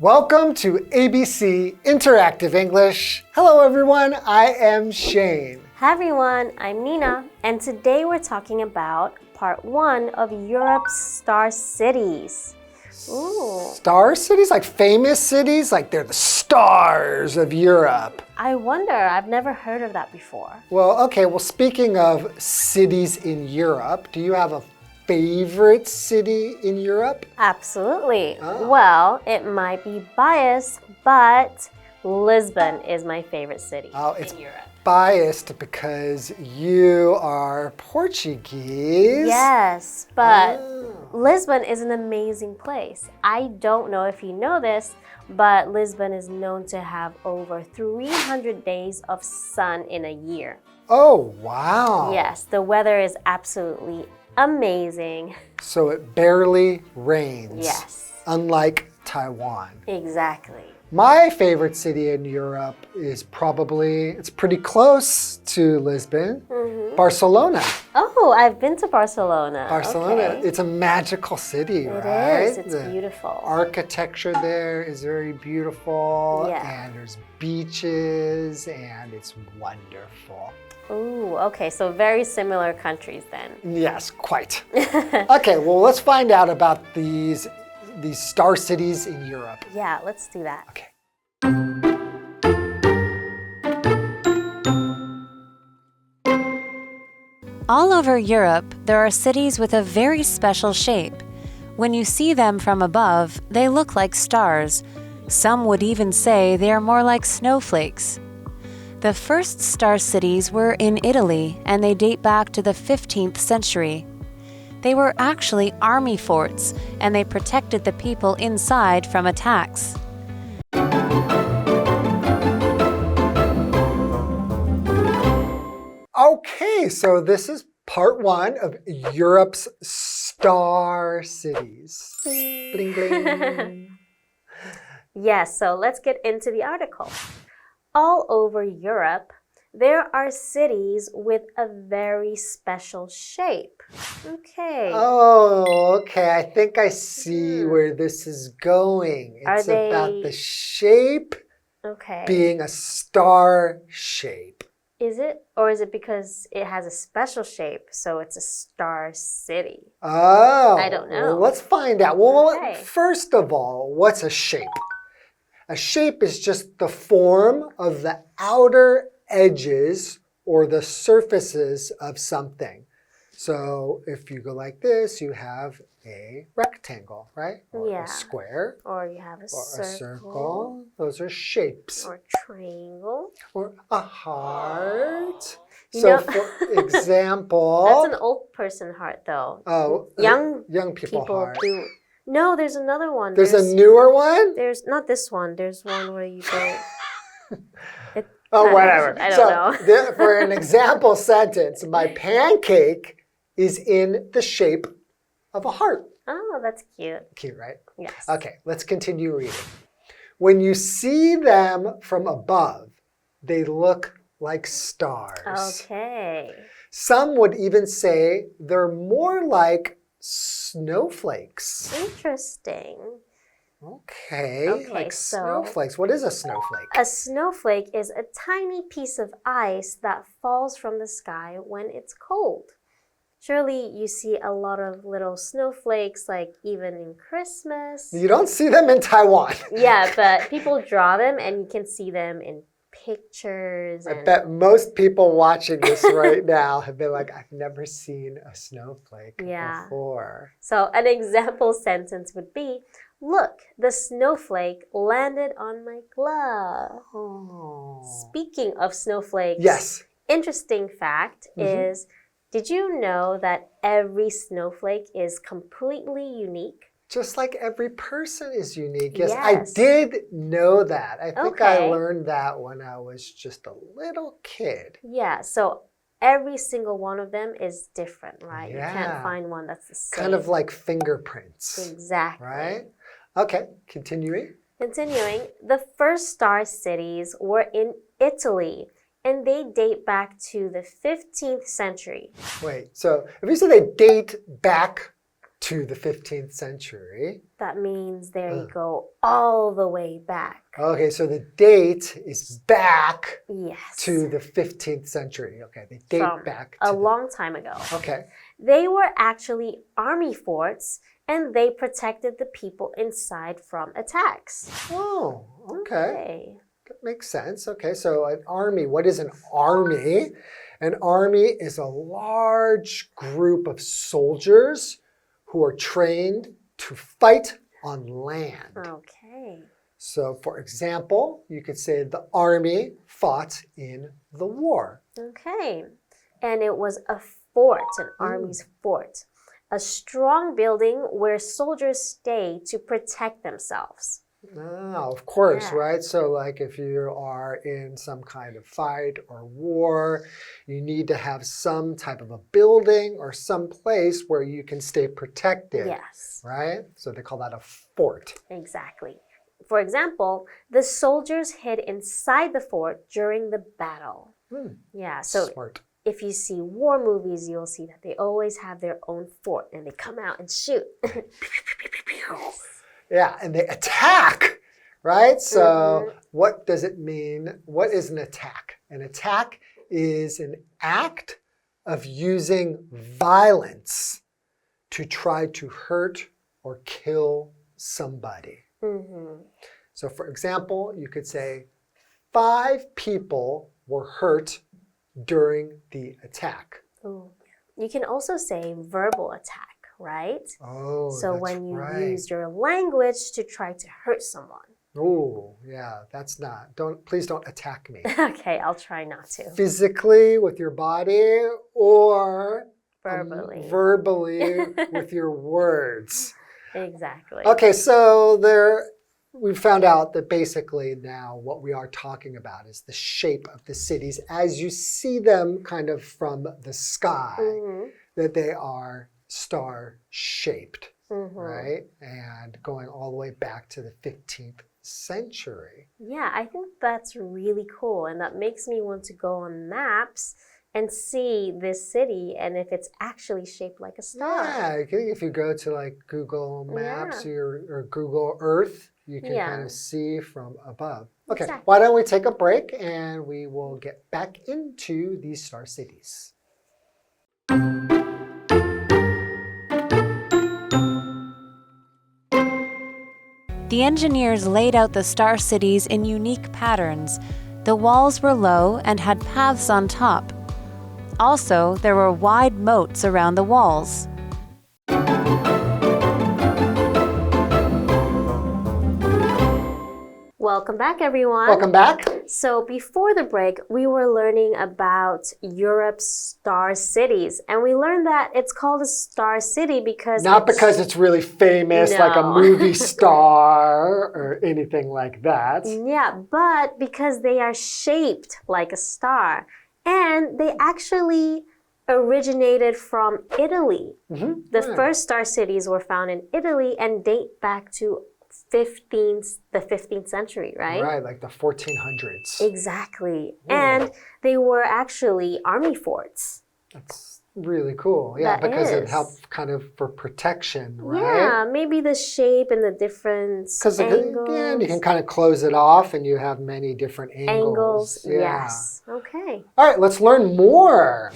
Welcome to ABC Interactive English. Hello everyone, I am Shane. Hi everyone, I'm Nina, and today we're talking about part 1 of Europe's star cities. Ooh. Star cities? Like famous cities? Like they're the stars of Europe. I wonder, I've never heard of that before. Well, okay, speaking of cities in Europe, do you have a favorite city in Europe? Absolutely. Oh. Well, it might be biased, but Lisbon is my favorite city in Europe. Biased because you are Portuguese. Yes, but Lisbon is an amazing place. I don't know if you know this, but Lisbon is known to have over 300 days of sun in a year. Oh, wow. Yes, the weather is absolutely amazing. So it barely rains. Yes. Unlike Taiwan. Exactly. My favorite city in Europe is it's pretty close to Lisbon, Barcelona. Oh, I've been to Barcelona. Barcelona, okay. It's a magical city, right? It is, it's beautiful. Architecture there is very beautiful, yeah. And there's beaches, and it's wonderful. Ooh, okay, so very similar countries then. Yes, quite. Okay, well, let's find out about these star cities in Europe. Yeah, let's do that. Okay. All over Europe, there are cities with a very special shape. When you see them from above, they look like stars. Some would even say they are more like snowflakes. The first star cities were in Italy, and they date back to the 15th century. They were actually army forts, and they protected the people inside from attacks. Okay, so this is part 1 of Europe's star cities. Bling, bling. Yes, so let's get into the article. All over Europe, there are cities with a very special shape. Okay. Oh, okay. I think I see where this is going. It's about the shape being a star shape. Is it? Or is it because it has a special shape, so it's a star city? Oh. I don't know. Well, let's find out. Well, first of all, what's a shape? A shape is just the form of the outer edges or the surfaces of something. So if you go like this, you have a rectangle, right? Or a square. Or you have a circle. Those are shapes. Or triangle. Or a heart. So for example... That's an old person heart though. Oh, young people heart. No, there's another one. There's a newer one? There's not this one. There's one where you go... whatever. I don't know. For an example sentence, my pancake is in the shape of a heart. Oh, that's cute. Cute, right? Yes. Okay, let's continue reading. When you see them from above, they look like stars. Okay. Some would even say they're more like snowflakes. Interesting. Okay, like snowflakes. What is a snowflake? A snowflake is a tiny piece of ice that falls from the sky when it's cold. Surely you see a lot of little snowflakes, like even in Christmas. You don't see them in Taiwan. Yeah, but people draw them and you can see them in pictures. I bet most people watching this right now have been like, I've never seen a snowflake before. So an example sentence would be, look, the snowflake landed on my glove. Oh. Speaking of snowflakes, interesting fact is, did you know that every snowflake is completely unique? Just like every person is unique. Yes, I did know that. I think I learned that when I was just a little kid. Yeah, so every single one of them is different, right? You can't find one that's the same. Kind of like fingerprints. Exactly. Right? Okay, continuing. Continuing, the first star cities were in Italy, and they date back to the 15th century. Wait, so if you say they date back to the 15th century. That means there you go all the way back. Okay, so the date is back Yes. to the 15th century. Okay, they date From back a to long time ago. Okay. They were actually army forts and they protected the people inside from attacks. Oh, okay. That makes sense. Okay, so an army. What is an army? An army is a large group of soldiers who are trained to fight on land. Okay. So, for example, you could say the army fought in the war. Okay. And it was a fort, an army's fort. A strong building where soldiers stay to protect themselves. Oh, of course, Yeah. right? So like if you are in some kind of fight or war, you need to have some type of a building or some place where you can stay protected. Yes. Right? So they call that a fort. Exactly. For example, the soldiers hid inside the fort during the battle. Yeah, so Smart. if you see war movies, you'll see that they always have their own fort and they come out and shoot. Yes. Yeah, and they attack, right? So what does it mean? What is an attack? An attack is an act of using violence to try to hurt or kill somebody. So for example, you could say 5 people were hurt during the attack. Ooh. You can also say verbal attack, right? Oh, So that's when you right. use your language to try to hurt someone. Oh, yeah, that's not. Please don't attack me. Okay, I'll try not to. Physically with your body or Verbally. verbally with your words. Exactly. Okay, so we found out that basically now what we are talking about is the shape of the cities as you see them kind of from the sky, that they are star-shaped, right? And going all the way back to the 15th century. Yeah, I think that's really cool. And that makes me want to go on maps and see this city and if it's actually shaped like a star. Yeah, if you go to like Google Maps or Google Earth, you can kind of see from above. Okay, Exactly. why don't we take a break and we will get back into these star cities. The engineers laid out the star cities in unique patterns. The walls were low and had paths on top. Also, there were wide moats around the walls. Welcome back, everyone. Welcome back. So before the break, we were learning about Europe's star cities. And we learned that it's called a star city because Not because it's really famous, like a No. movie star or anything like that. Yeah, but because they are shaped like a star. And they actually originated from Italy. The first star cities were found in Italy and date back to the 15th century, right? Right, like the 1400s. Exactly. And they were actually army forts. That's really cool. Yeah, That because it is. helped kind of for protection, right? Yeah, maybe the shape and the different Because angles. again, you can kind of close it off and you have many different angles. Yeah. Yes. Okay. All right, let's learn more.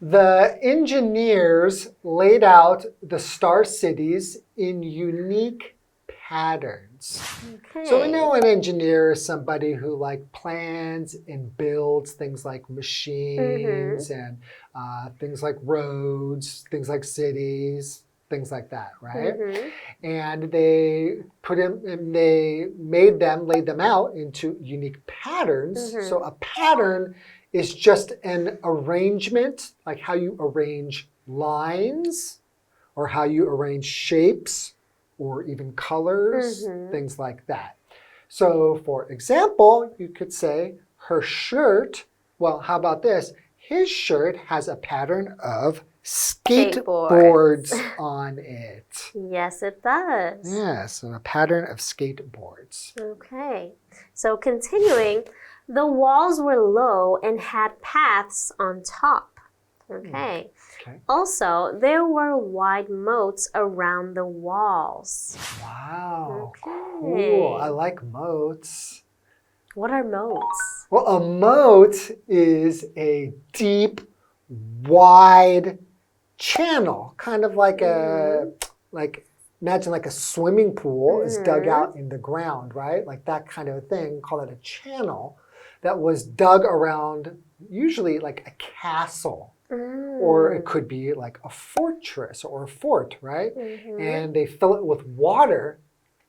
The engineers laid out the star cities in unique patterns. Okay. So we know an engineer is somebody who like plans and builds things like machines and things like roads, things like cities, things like that, right? And they laid them out into unique patterns. So a pattern is just an arrangement, like how you arrange lines or how you arrange shapes or even colors, things like that. So for example, you could say her shirt, well, how about this? His shirt has a pattern of skateboards on it. Yes, it does. Yeah, so a pattern of skateboards. Okay. So continuing, the walls were low and had paths on top. Okay. Okay. Also, there were wide moats around the walls. Wow. Okay. Cool. I like moats. What are moats? Well, a moat is a deep, wide channel, kind of like imagine like a swimming pool is dug out in the ground, right? Like that kind of thing, call it a channel that was dug around usually like a castle. Or it could be like a fortress or a fort, right? And they fill it with water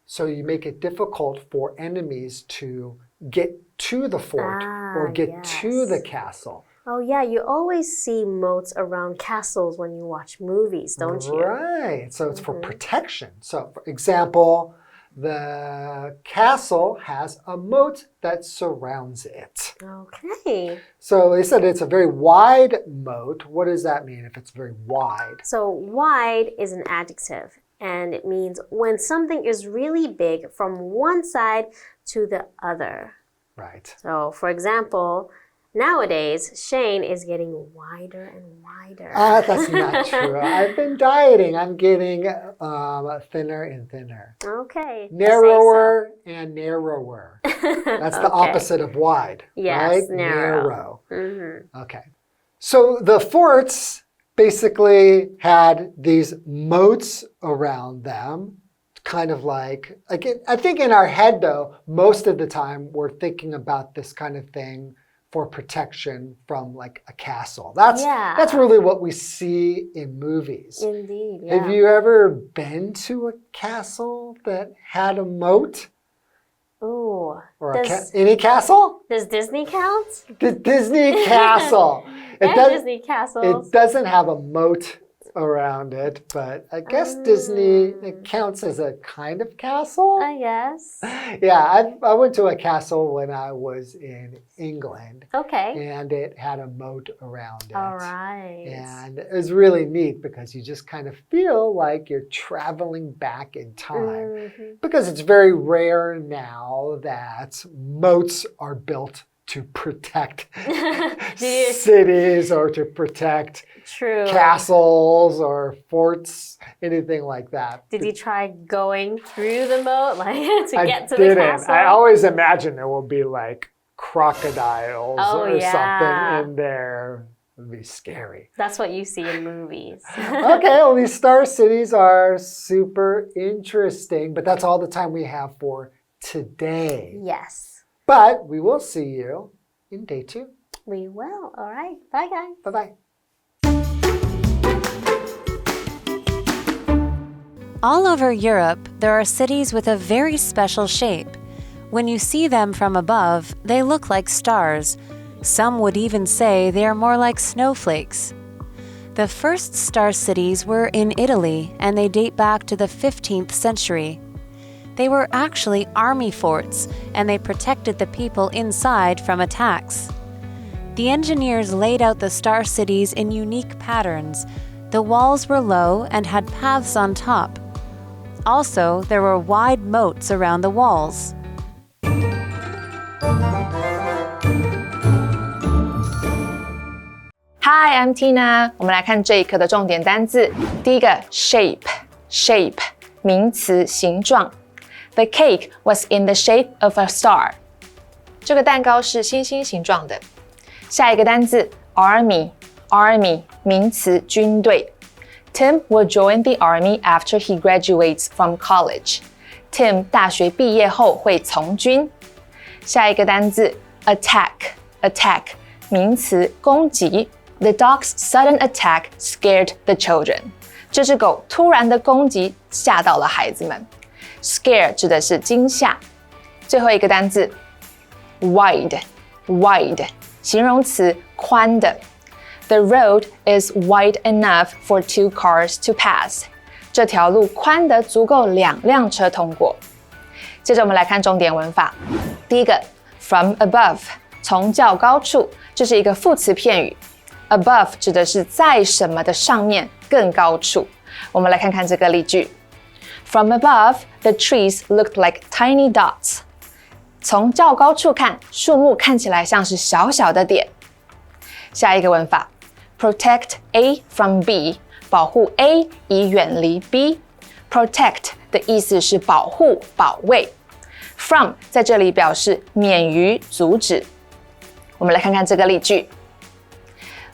so you make it difficult for enemies to get to the fort or get to the castle. Oh yeah, you always see moats around castles when you watch movies, don't you? Right. So it's for protection. So for example, the castle has a moat that surrounds it. Okay. So they said it's a very wide moat. What does that mean if it's very wide? So wide is an adjective, and it means when something is really big from one side to the other. Right. So for example, nowadays, Shane is getting wider and wider. That's not true. I've been dieting. I'm getting thinner and thinner. Okay. Narrower and narrower. That's the opposite of wide. Yes, right? narrow. Okay. So the forts basically had these moats around them. Kind of like I think in our head though, most of the time we're thinking about this kind of thing for protection from like a castle. That's really what we see in movies. Indeed, yeah. Have you ever been to a castle that had a moat? Ooh. Or any castle? Does Disney count? The Disney castle. Disney castles. It doesn't have a moat around it, but I guess Disney, it counts as a kind of castle. I guess. Yeah, I went to a castle when I was in England. Okay. And it had a moat around it. All right. And it was really neat because you just kind of feel like you're traveling back in time. Because it's very rare now that moats are built to protect cities or to protect castles or forts, anything like that. Did you try going through the moat to get to the castle? I always imagine there will be like crocodiles or something in there. It would be scary. That's what you see in movies. Okay, well, these star cities are super interesting, but that's all the time we have for today. Yes. But we will see you in day 2. We will. All right. Bye, guys. Bye-bye. All over Europe, there are cities with a very special shape. When you see them from above, they look like stars. Some would even say they are more like snowflakes. The first star cities were in Italy, and they date back to the 15th century. They were actually army forts, and they protected the people inside from attacks. The engineers laid out the star cities in unique patterns. The walls were low and had paths on top. Also, there were wide moats around the walls. Hi, I'm Tina. 我们来看这一课的重点单字。第一个 shape 名词形状。The cake was in the shape of a star. 这个蛋糕是星星形状的。下一个单字 army 名词军队。Tim will join the army after he graduates from college. Tim 大学毕业后会从军。下一个单字 attack 名词攻击。The dog's sudden attack scared the children. 这只狗突然的攻击吓到了孩子们。Scare 指的是惊吓。最后一个单字 wide 形容词宽的。The road is wide enough for 2 cars to pass. 这条路宽得足够2辆车通过。接着我们来看重点文法。第一个 from above 从较高处，这是一个副词片语。Above 指的是在什么的上面，更高处。我们来看看这个例句。From above, the trees looked like tiny dots. 从较高处看，树木看起来像是小小的点。下一个文法 protect A from B， 保护 A 以远离 B。Protect 的意思是保护、保卫。From 在这里表示免于、阻止。我们来看看这个例句。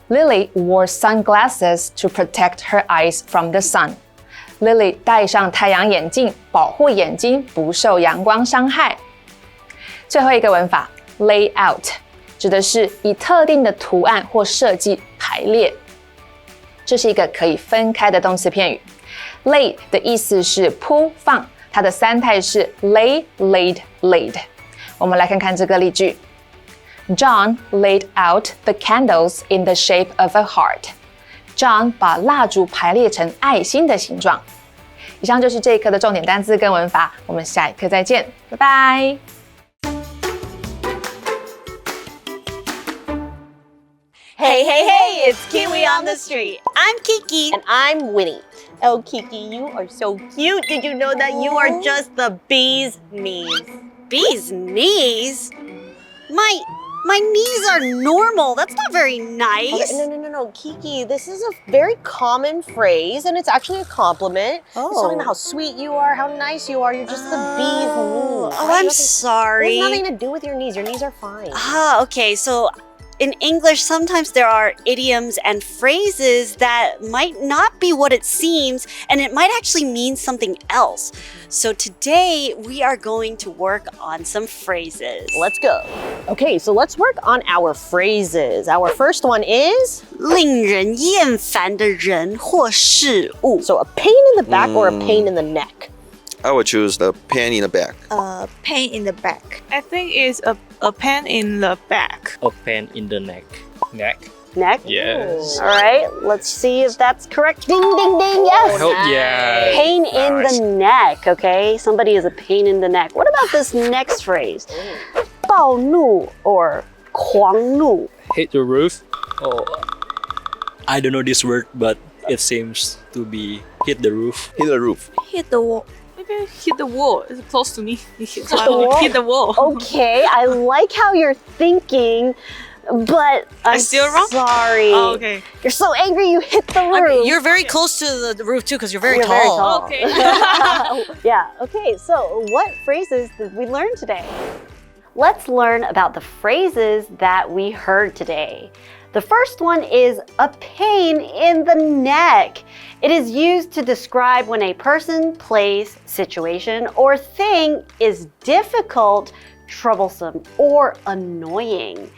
Lily wore sunglasses to protect her eyes from the sun. Lily 戴上太阳眼镜，保护眼睛不受阳光伤害。最后一个文法 lay out 指的是以特定的图案或设计排列。这是一个可以分开的动词片语。lay 的意思是铺放，它的三态是 lay, laid, laid。我们来看看这个例句。John laid out the candles in the shape of a heart. John 把蜡烛排列成爱心的形状。以上就是这一课的重点单字跟文法，我们下一课再见，拜拜。Hey, hey, hey, it's KiWi on the street. I'm Kiki. And I'm Winnie. Oh, Kiki, you are so cute. Did you know that you are just the bee's knees? Bee's knees? My knees are normal. That's not very nice. Okay, no. Kiki, this is a very common phrase, and it's actually a compliment. Oh. It's talking about how sweet you are, how nice you are. You're just the bee's knees. Oh, I'm sorry. It has nothing to do with your knees. Your knees are fine. Okay, so in English, sometimes there are idioms and phrases that might not be what it seems, and it might actually mean something else. So today, we are going to work on some phrases. Let's go. Okay, so let's work on our phrases. Our first one is 令人厌烦的人或事物。 so a pain in the back or a pain in the neck. I would choose the pain in the back. Pain in the back. I think it's a pain in the back. A pain in the neck. Neck? Neck? Yes. All right, let's see if that's correct. Ding, ding, ding, yes. Oh, yeah. Pain in Nice. the neck, okay? Somebody is a pain in the neck. What about this next phrase? 暴怒 or 狂怒. Hit the roof? Oh, I don't know this word, but it seems to be hit the roof. Hit the roof. Hit the wall. Maybe hit the wall. It's close to me. So I the will wall? hit the wall. Okay, I like how you're thinking, but I'm still wrong? sorry. Oh, okay. You're so angry you hit the roof. I mean, you're very close to the roof too because you're very You're very tall. Okay. Yeah, okay, so what phrases did we learn today? Let's learn about the phrases that we heard today. The first one is a pain in the neck. It is used to describe when a person, place, situation, or thing is difficult, troublesome, or annoying.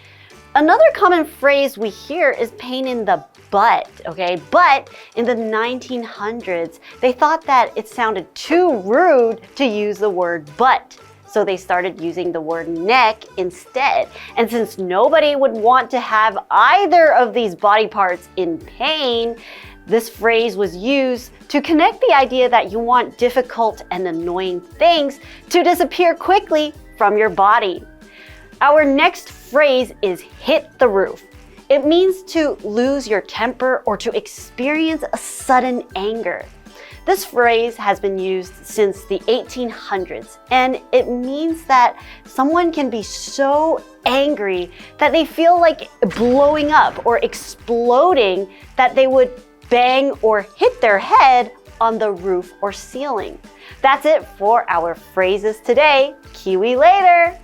Another common phrase we hear is pain in the butt, okay? But in the 1900s, they thought that it sounded too rude to use the word butt. So they started using the word neck instead. And since nobody would want to have either of these body parts in pain, this phrase was used to connect the idea that you want difficult and annoying things to disappear quickly from your body. Our next phrase is hit the roof. It means to lose your temper or to experience a sudden anger. This phrase has been used since the 1800s, and it means that someone can be so angry that they feel like blowing up or exploding that they would bang or hit their head on the roof or ceiling. That's it for our phrases today. KiWi later!